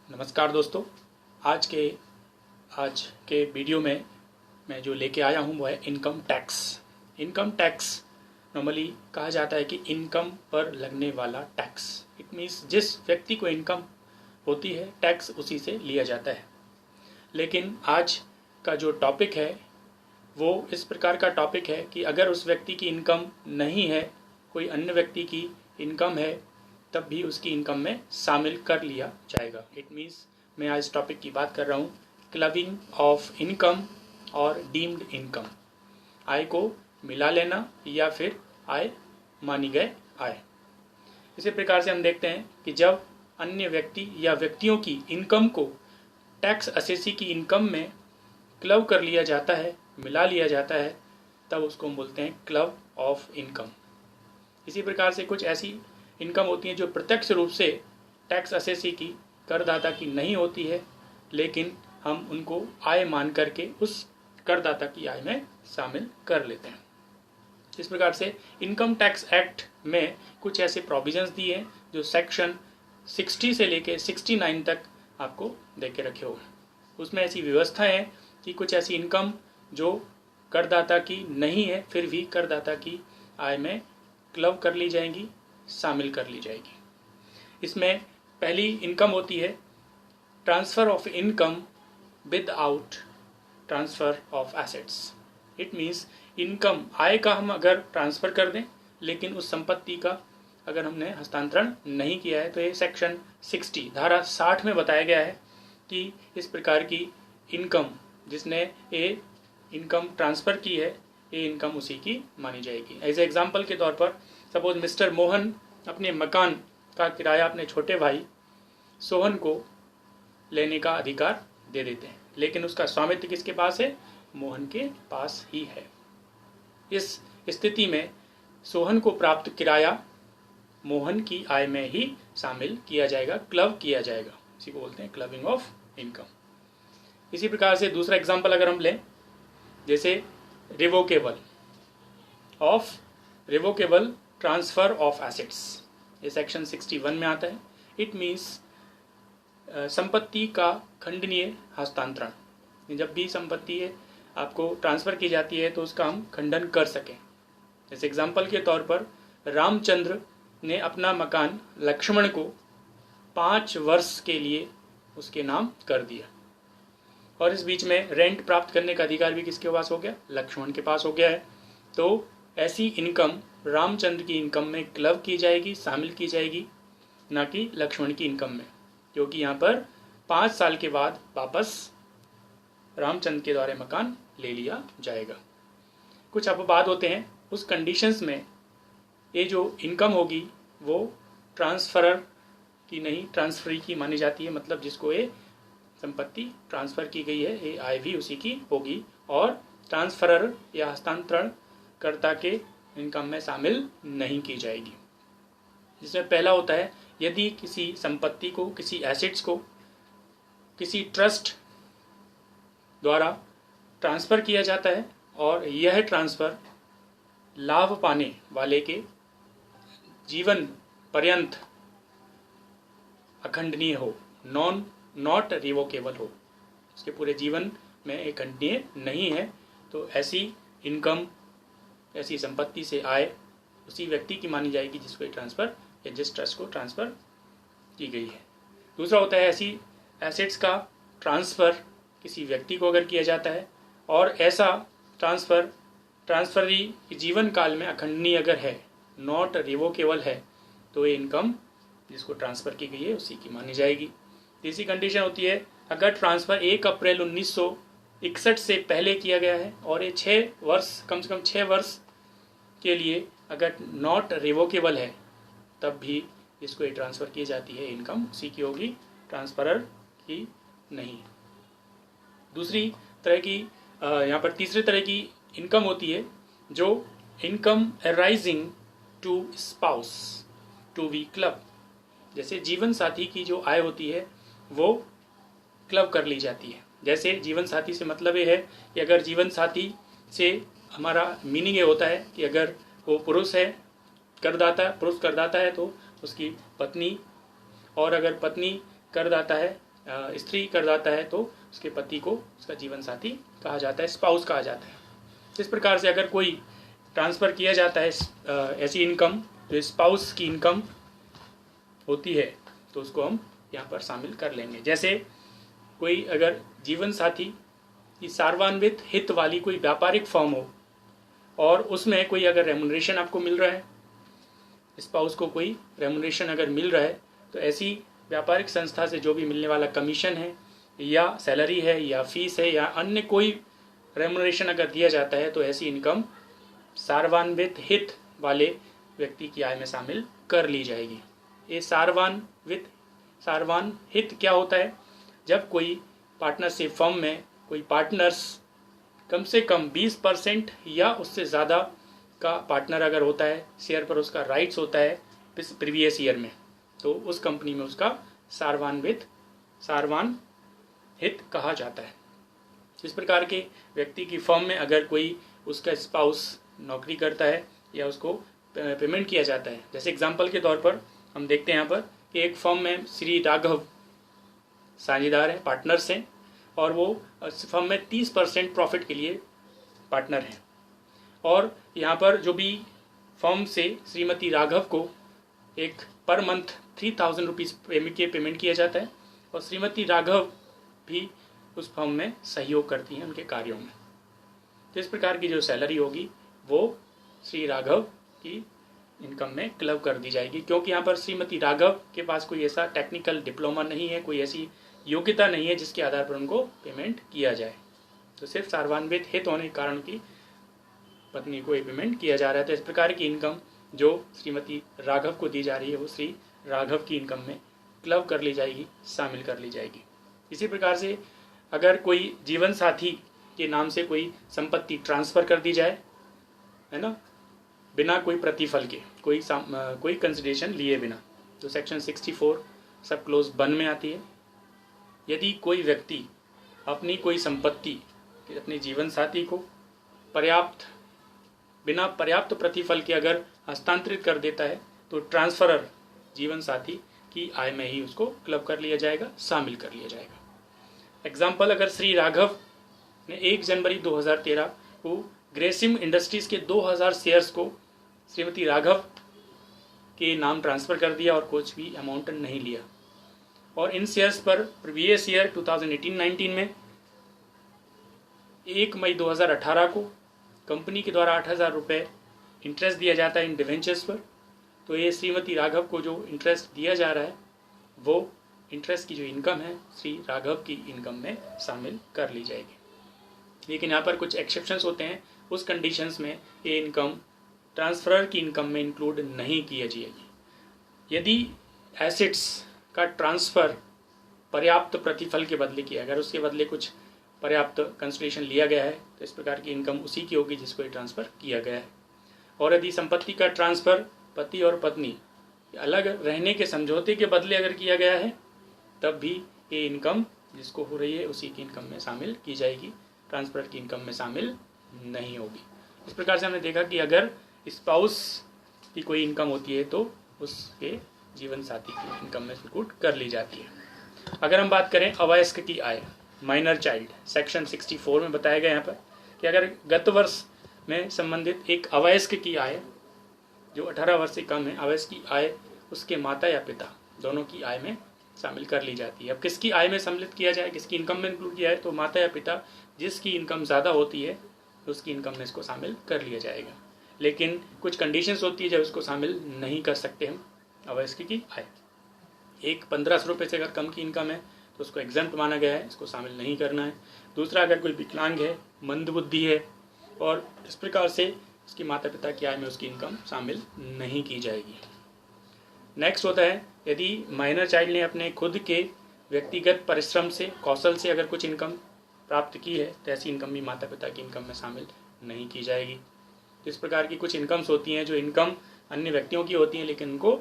नमस्कार दोस्तों। आज के वीडियो में मैं जो लेके आया हूँ वो है income tax. Income tax normally कहा जाता है कि इनकम पर लगने वाला टैक्स। इट मीन्स जिस व्यक्ति को इनकम होती है टैक्स उसी से लिया जाता है। लेकिन आज का जो टॉपिक है वो इस प्रकार का टॉपिक है कि अगर उस व्यक्ति की इनकम नहीं है, कोई अन्य व्यक्ति की इनकम है, तब भी उसकी इनकम में शामिल कर लिया जाएगा। इट मीन्स मैं आज टॉपिक की बात कर रहा हूँ क्लबिंग ऑफ इनकम और डीम्ड इनकम। आय को मिला लेना या फिर आय मानी गए आय। इसी प्रकार से हम देखते हैं कि जब अन्य व्यक्ति या व्यक्तियों की इनकम को टैक्स असेसी की इनकम में क्लब कर लिया जाता है, मिला लिया जाता है, तब उसको हम बोलते हैं क्लब ऑफ इनकम। इसी प्रकार से कुछ ऐसी इनकम होती हैं जो प्रत्यक्ष रूप से टैक्स असेसी की, करदाता की नहीं होती है, लेकिन हम उनको आय मान करके उस करदाता की आय में शामिल कर लेते हैं। इस प्रकार से इनकम टैक्स एक्ट में कुछ ऐसे प्रोविजंस दिए हैं जो सेक्शन 60 से लेके 69 तक आपको दे के रखे हुए हैं। उसमें ऐसी व्यवस्था है कि कुछ ऐसी इनकम जो करदाता की नहीं है फिर भी करदाता की आय में क्लब कर ली जाएंगी, शामिल कर ली जाएगी। इसमें पहली इनकम होती है transfer of income without transfer of assets. It means income, आय का हम अगर ट्रांसफ़र कर दें लेकिन उस संपत्ति का अगर हमने हस्तांतरण नहीं किया है, तो ये सेक्शन 60 धारा 60 में बताया गया है कि इस प्रकार की इनकम जिसने ये इनकम ट्रांसफ़र की है, ये इनकम उसी की मानी जाएगी। एज एग्जाम्पल के तौर पर सपोज मिस्टर मोहन अपने मकान का किराया अपने छोटे भाई सोहन को लेने का अधिकार दे देते हैं, लेकिन उसका स्वामित्व किसके पास है? मोहन के पास ही है। इस स्थिति में सोहन को प्राप्त किराया मोहन की आय में ही शामिल किया जाएगा, क्लब किया जाएगा। इसी को बोलते हैं क्लबिंग ऑफ इनकम। इसी प्रकार से दूसरा एग्जाम्पल अगर हम लें, जैसे रिवोकेबल ट्रांसफ़र ऑफ एसेट्स, ये सेक्शन 61 में आता है। इट मीन्स संपत्ति का खंडनीय हस्तांतरण। जब भी संपत्ति आपको ट्रांसफ़र की जाती है तो उसका हम खंडन कर सकें। जैसे एग्जाम्पल के तौर पर रामचंद्र ने अपना मकान लक्ष्मण को 5 वर्ष के लिए उसके नाम कर दिया, और इस बीच में रेंट प्राप्त करने का अधिकार भी किसके पास हो गया? लक्ष्मण के पास हो गया है। तो ऐसी इनकम रामचंद्र की इनकम में क्लब की जाएगी, शामिल की जाएगी, ना कि लक्ष्मण की इनकम में, क्योंकि यहाँ पर 5 साल के बाद वापस रामचंद्र के द्वारा मकान ले लिया जाएगा। कुछ अपवाद होते हैं, उस कंडीशंस में ये जो इनकम होगी वो ट्रांसफरर की नहीं, ट्रांसफरी की मानी जाती है। मतलब जिसको ये संपत्ति ट्रांसफ़र की गई है, ये आय भी उसी की होगी, और ट्रांसफरर या हस्तांतरण कर्ता के इनकम में शामिल नहीं की जाएगी। जिसमें पहला होता है, यदि किसी संपत्ति को, किसी एसेट्स को किसी ट्रस्ट द्वारा ट्रांसफ़र किया जाता है और यह ट्रांसफ़र लाभ पाने वाले के जीवन पर्यंत अखंडनीय हो, नॉट रिवोकेबल हो, उसके पूरे जीवन में एक खंडनीय नहीं है, तो ऐसी इनकम, ऐसी संपत्ति से आय उसी व्यक्ति की मानी जाएगी जिसको ट्रांसफ़र या जिस ट्रस्ट को ट्रांसफ़र की गई है। दूसरा होता है, ऐसी एसेट्स का ट्रांसफ़र किसी व्यक्ति को अगर किया जाता है और ऐसा ट्रांसफरी जीवन काल में अखंडनीय अगर है, नॉट रिवोकेबल है, तो ये इनकम जिसको ट्रांसफ़र की गई है उसी की मानी जाएगी। तीसरी कंडीशन होती है, अगर ट्रांसफ़र 1 अप्रैल 1961 से पहले किया गया है और ये 6 वर्ष, कम से कम 6 वर्ष के लिए अगर नॉट रिवोकेबल है, तब भी इसको ये ट्रांसफ़र की जाती है, इनकम उसी की होगी, ट्रांसफरर की नहीं। दूसरी तरह की यहाँ पर तीसरे तरह की इनकम होती है जो income arising to spouse to be club. जैसे जीवन साथी की जो आय होती है वो क्लब कर ली जाती है। जैसे जीवन साथी से मतलब ये है कि अगर जीवन साथी से हमारा मीनिंग ये होता है कि अगर वो पुरुष करदाता है तो उसकी पत्नी, और अगर पत्नी करदाता है स्त्री करदाता है तो उसके पति को उसका जीवन साथी कहा जाता है, स्पाउस कहा जाता है। इस प्रकार से अगर कोई ट्रांसफ़र किया जाता है ऐसी इनकम जो स्पाउस की इनकम होती है तो उसको हम यहाँ पर शामिल कर लेंगे। जैसे कोई अगर जीवन साथी की सार्वन्वित हित वाली कोई व्यापारिक फर्म हो और उसमें कोई अगर रेमुनरेशन आपको मिल रहा है, स्पाउस को कोई रेमुनरेशन अगर मिल रहा है, तो ऐसी व्यापारिक संस्था से जो भी मिलने वाला कमीशन है या सैलरी है या फीस है या अन्य कोई रेमुनरेशन अगर दिया जाता है तो ऐसी इनकम सार्वन्वित हित वाले व्यक्ति की आय में शामिल कर ली जाएगी। ये सार्वन्वित क्या होता है? जब कोई पार्टनरशिप फर्म में कोई पार्टनर्स कम से कम 20% या उससे ज़्यादा का पार्टनर अगर होता है, शेयर पर उसका राइट्स होता है प्रीवियस ईयर में, तो उस कंपनी में उसका सार्वन्वित कहा जाता है। इस प्रकार के व्यक्ति की फर्म में अगर कोई उसका स्पाउस नौकरी करता है या उसको पेमेंट किया जाता है, जैसे एग्जांपल के तौर पर हम देखते हैं यहाँ पर कि एक फर्म में श्री राघव साझेदार हैं, पार्टनर्स हैं, और वो फर्म में 30% प्रॉफिट के लिए पार्टनर हैं। और यहाँ पर जो भी फर्म से श्रीमती राघव को एक पर मंथ 3000 रुपीज़ पेमेंट किया जाता है और श्रीमती राघव भी उस फर्म में सहयोग करती हैं उनके कार्यों में। तो इस प्रकार की जो सैलरी होगी वो श्री राघव की इनकम में क्लब कर दी जाएगी, क्योंकि यहाँ पर श्रीमती राघव के पास कोई ऐसा टेक्निकल डिप्लोमा नहीं है, कोई ऐसी योग्यता नहीं है जिसके आधार पर उनको पेमेंट किया जाए। तो सिर्फ सार्वन्वित हित होने के कारण की पत्नी को ये पेमेंट किया जा रहा है। तो इस प्रकार की इनकम जो श्रीमती राघव को दी जा रही है वो श्री राघव की इनकम में क्लब कर ली जाएगी, शामिल कर ली जाएगी। इसी प्रकार से अगर कोई जीवन साथी के नाम से कोई संपत्ति ट्रांसफ़र कर दी जाए, है ना, बिना कोई प्रतिफल के, कोई कंसिडरेशन लिए बिना, तो सेक्शन 64 सब क्लोज 1 में आती है। यदि कोई व्यक्ति अपनी कोई संपत्ति अपने जीवन साथी को बिना पर्याप्त प्रतिफल के अगर हस्तांतरित कर देता है तो ट्रांसफरर जीवन साथी की आय में ही उसको क्लब कर लिया जाएगा, शामिल कर लिया जाएगा। एग्जाम्पल, अगर श्री राघव ने 1 जनवरी 2013 को ग्रेसिम इंडस्ट्रीज़ के 2000 शेयर्स को श्रीमती राघव के नाम ट्रांसफ़र कर दिया और कुछ भी अमाउंट नहीं लिया, और इन शेयर्स पर प्रीवियस ईयर 2018-19 में 1 मई 2018 को कंपनी के द्वारा 8000 रुपये इंटरेस्ट दिया जाता है इन डिवेंचर्स पर, तो ये श्रीमती राघव को जो इंटरेस्ट दिया जा रहा है वो इंटरेस्ट की जो इनकम है श्री राघव की इनकम में शामिल कर ली जाएगी। लेकिन यहाँ पर कुछ एक्सेप्शंस होते हैं, उस कंडीशंस में ये इनकम ट्रांसफरर की इनकम में इंक्लूड नहीं किया जाएगी। यदि एसेट्स का ट्रांसफ़र पर्याप्त प्रतिफल के बदले किया, अगर उसके बदले कुछ पर्याप्त कंसिडरेशन लिया गया है तो इस प्रकार की इनकम उसी की होगी जिसको ये ट्रांसफ़र किया गया है। और यदि संपत्ति का ट्रांसफ़र पति और पत्नी अलग रहने के समझौते के बदले अगर किया गया है तब भी ये इनकम जिसको हो रही है उसी की इनकम में शामिल की जाएगी, ट्रांसफर की इनकम में शामिल नहीं होगी। इस प्रकार से हमने देखा कि अगर स्पाउस की कोई इनकम होती है तो उसके जीवन साथी की इनकम में इंक्लूड कर ली जाती है। अगर हम बात करें अवयस्क की आय, माइनर चाइल्ड, सेक्शन 64 में बताया गया यहाँ पर कि अगर गत वर्ष में संबंधित एक अवयस्क की आय जो 18 वर्ष से कम है, अवयस्क की आय उसके माता या पिता दोनों की आय में शामिल कर ली जाती है। अब किसकी आय में सम्मिलित किया जाए, किसकी इनकम में इंक्लूड किया है, तो माता या पिता जिसकी इनकम ज़्यादा होती है उसकी इनकम में इसको शामिल कर लिया जाएगा। लेकिन कुछ कंडीशंस होती है जब इसको शामिल नहीं कर सकते हम अवयस्क की आय। एक 1500 रुपये से अगर कम की इनकम है तो उसको एग्जम्प्ट माना गया है, इसको शामिल नहीं करना है। दूसरा, अगर कोई विकलांग है, मंदबुद्धि है और इस प्रकार से उसकी माता पिता की आय में उसकी इनकम शामिल नहीं की जाएगी। नेक्स्ट होता है, यदि माइनर चाइल्ड ने अपने खुद के व्यक्तिगत परिश्रम से, कौशल से अगर कुछ इनकम प्राप्त की है तो ऐसी इनकम भी माता पिता की इनकम में शामिल नहीं की जाएगी। इस प्रकार की कुछ इनकम्स होती हैं जो इनकम अन्य व्यक्तियों की होती हैं लेकिन उनको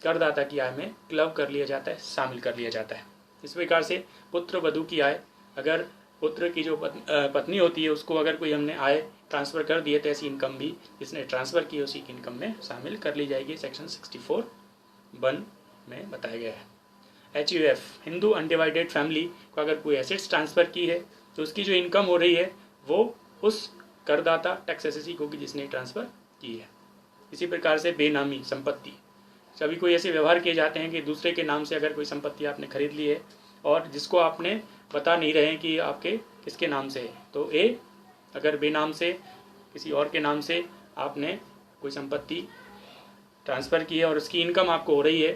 करदाता की आय में क्लब कर लिया जाता है, शामिल कर लिया जाता है। इस प्रकार से पुत्र वधू की आय, अगर पुत्र की जो पत्नी होती है उसको अगर कोई हमने आय ट्रांसफ़र कर दी है तो ऐसी इनकम भी जिसने ट्रांसफ़र की है उसी की इनकम में शामिल कर ली जाएगी। सेक्शन 64(1) में बताया गया है। HUF हिंदू अनडिवाइडेड फैमिली को अगर कोई एसेट्स ट्रांसफ़र की है तो उसकी जो इनकम हो रही है वो उस करदाता टैक्स एसेसी को होगी जिसने ट्रांसफ़र की है। इसी प्रकार से बेनामी संपत्ति, सभी कोई ऐसे व्यवहार किए जाते हैं कि दूसरे के नाम से अगर कोई संपत्ति आपने खरीद ली है और जिसको आपने बता नहीं रहे हैं कि आपके किसके नाम से है, तो अगर बेनाम से किसी और के नाम से आपने कोई संपत्ति ट्रांसफ़र की है और उसकी इनकम आपको हो रही है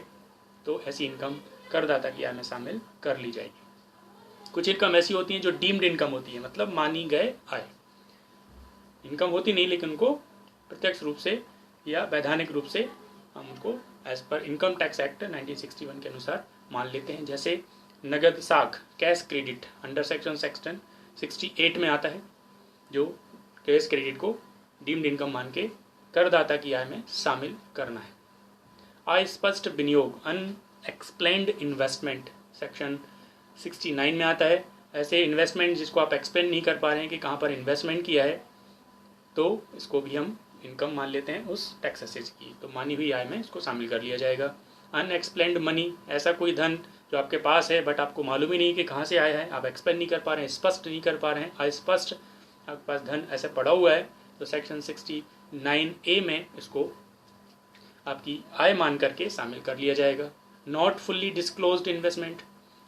तो ऐसी इनकम करदाता की आय में शामिल कर ली जाएगी। कुछ इनकम ऐसी होती हैं जो डीम्ड इनकम होती है, मतलब मानी गए आय, इनकम होती नहीं लेकिन उनको प्रत्यक्ष रूप से या वैधानिक रूप से हम उनको as per income tax act 1961 के अनुसार मान लेते हैं। जैसे नगद साख कैश क्रेडिट अंडर सेक्शन 68 में आता है, जो कैश क्रेडिट को डीम्ड इनकम मान के करदाता की आय में शामिल करना है। अस्पष्ट विनियोग अनएक्सप्लेन्ड इन्वेस्टमेंट सेक्शन 69 में आता है। ऐसे इन्वेस्टमेंट जिसको आप एक्सप्लेन नहीं कर पा रहे हैं कि कहाँ पर इन्वेस्टमेंट किया है, तो इसको भी हम इनकम मान लेते हैं उस टैक्स एसेट की, तो मानी हुई आय में इसको शामिल कर लिया जाएगा। अनएक्सप्लेन्ड मनी, ऐसा कोई धन जो आपके पास है बट आपको मालूम ही नहीं कि कहाँ से आया है, आप एक्सप्लेन नहीं कर पा रहे हैं, स्पष्ट नहीं कर पा रहे हैं, अस्पष्ट आपके पास धन ऐसे पड़ा हुआ है, तो सेक्शन 69A में इसको आपकी आय मान करके शामिल कर लिया जाएगा। नॉट फुल्ली डिस्क्लोज्ड इन्वेस्टमेंट,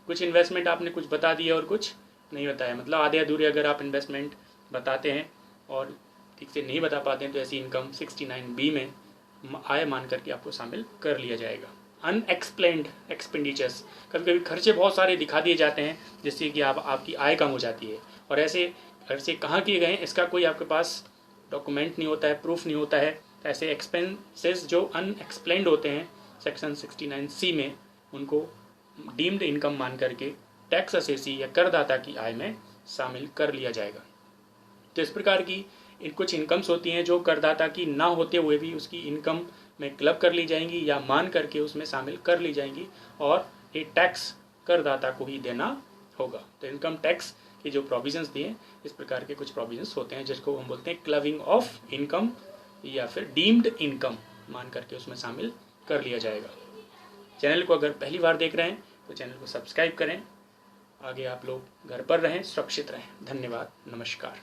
कुछ इन्वेस्टमेंट आपने कुछ बता दिया और कुछ नहीं बताया, मतलब आधे अधूरे अगर आप इन्वेस्टमेंट बताते हैं और ठीक से नहीं बता पाते हैं तो ऐसी इनकम 69B में आय मान करके आपको शामिल कर लिया जाएगा। अनएक्सप्लेन्ड एक्सपेंडिचर्स, कभी कभी खर्चे बहुत सारे दिखा दिए जाते हैं जिससे कि आपकी आय कम हो जाती है, और ऐसे खर्चे कहाँ किए गए हैं इसका कोई आपके पास डॉक्यूमेंट नहीं होता है, प्रूफ नहीं होता है। ऐसे एक्सपेंसेस जो अनएक्सप्लेन्ड होते हैं सेक्शन 69C में, उनको डीम्ड इनकम मान करके टैक्स असेसी या करदाता की आय में शामिल कर लिया जाएगा। तो इस प्रकार की कुछ इनकम्स होती हैं जो करदाता की ना होते हुए भी उसकी इनकम में क्लब कर ली जाएंगी या मान करके उसमें शामिल कर ली जाएंगी, और ये टैक्स करदाता को ही देना होगा। तो इनकम टैक्स की जो प्रोविजंस दिए, इस प्रकार के कुछ प्रोविजंस होते हैं जिसको हम बोलते हैं क्लबिंग ऑफ इनकम या फिर डीम्ड इनकम मान करके उसमें शामिल कर लिया जाएगा। चैनल को अगर पहली बार देख रहे हैं तो चैनल को सब्सक्राइब करें। आगे आप लोग घर पर रहें, सुरक्षित रहें। धन्यवाद, नमस्कार।